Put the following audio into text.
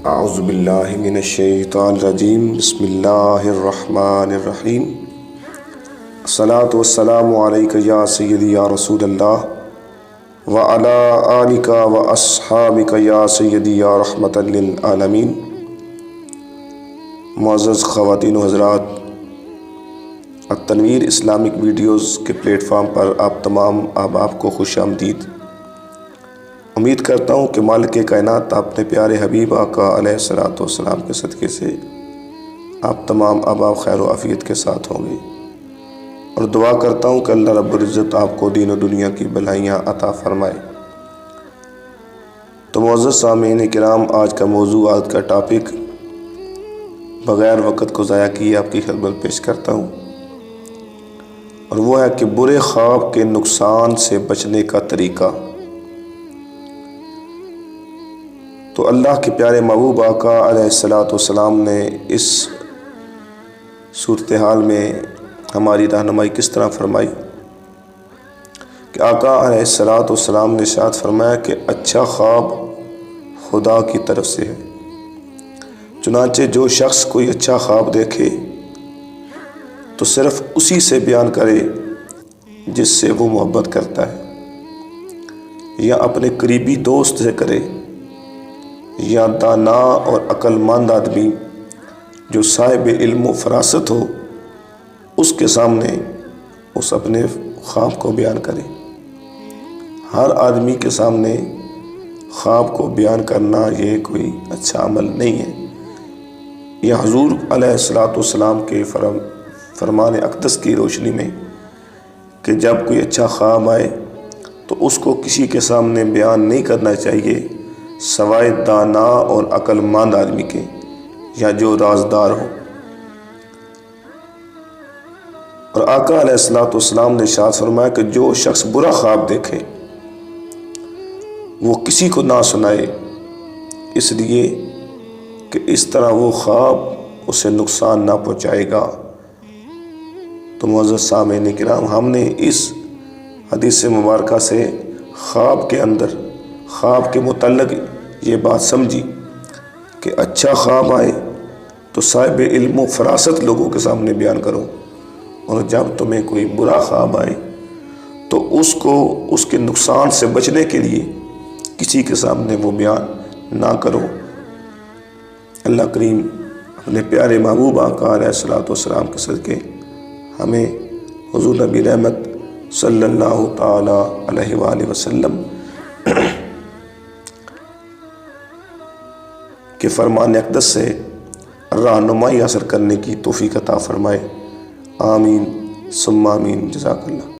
اعوذ باللہ من الشیطان الرجیم بسم اللہ الرحمن الرحیم الصلاۃ والسلام علیک یا سیدی یا رسول اللہ وعلی آلک و اصحابک یا سیدی یا رحمۃ للعالمین۔ معزز خواتین و حضرات، التنویر اسلامک ویڈیوز کے پلیٹ فارم پر آپ تمام احباب کو خوش آمدید۔ امید کرتا ہوں کہ مالک کائنات اپنے پیارے حبیب آقا علیہ الصلوۃ والسلام کے صدقے سے آپ تمام احباب خیر و عافیت کے ساتھ ہوں گے، اور دعا کرتا ہوں کہ اللہ رب العزت آپ کو دین و دنیا کی بھلائیاں عطا فرمائے۔ تو معزز سامعین کرام، آج کا موضوع، آج کا ٹاپک بغیر وقت کو ضائع کیے آپ کی خدمت پیش کرتا ہوں، اور وہ ہے کہ برے خواب کے نقصان سے بچنے کا طریقہ۔ تو اللہ کے پیارے محبوب آقا علیہ الصلوۃ والسلام نے اس صورتحال میں ہماری رہنمائی کس طرح فرمائی کہ آقا علیہ الصلوۃ والسلام نے ارشاد فرمایا کہ اچھا خواب خدا کی طرف سے ہے، چنانچہ جو شخص کوئی اچھا خواب دیکھے تو صرف اسی سے بیان کرے جس سے وہ محبت کرتا ہے، یا اپنے قریبی دوست سے کرے، یا دانا اور عقل مند آدمی جو صاحب علم و فراست ہو اس کے سامنے اس اپنے خواب کو بیان کرے۔ ہر آدمی کے سامنے خواب کو بیان کرنا یہ کوئی اچھا عمل نہیں ہے۔ یہ حضور علیہ الصلوۃ والسلام کے فرمان اقدس کی روشنی میں کہ جب کوئی اچھا خواب آئے تو اس کو کسی کے سامنے بیان نہیں کرنا چاہیے سوائے دانا اور عقل مند آدمی کے، یا جو رازدار ہو۔ اور آقا علیہ الصلوۃ والسلام نے ارشاد فرمایا کہ جو شخص برا خواب دیکھے وہ کسی کو نہ سنائے، اس لیے کہ اس طرح وہ خواب اسے نقصان نہ پہنچائے گا۔ تو معزز سامعین کرام، ہم نے اس حدیث مبارکہ سے خواب کے اندر، خواب کے متعلق یہ بات سمجھی کہ اچھا خواب آئے تو صاحب علم و فراست لوگوں کے سامنے بیان کرو، اور جب تمہیں کوئی برا خواب آئے تو اس کو اس کے نقصان سے بچنے کے لیے کسی کے سامنے وہ بیان نہ کرو۔ اللہ کریم اپنے پیارے محبوب آقا علیہ الصلوۃ والسلام کے صدقے ہمیں حضور نبی رحمت صلی اللہ تعالی علیہ وآلہ وسلم کہ فرمان اقدس سے رہنمائی حاصل کرنے کی توفیق عطا فرمائے۔ آمین ثم آمین۔ جزاک اللہ۔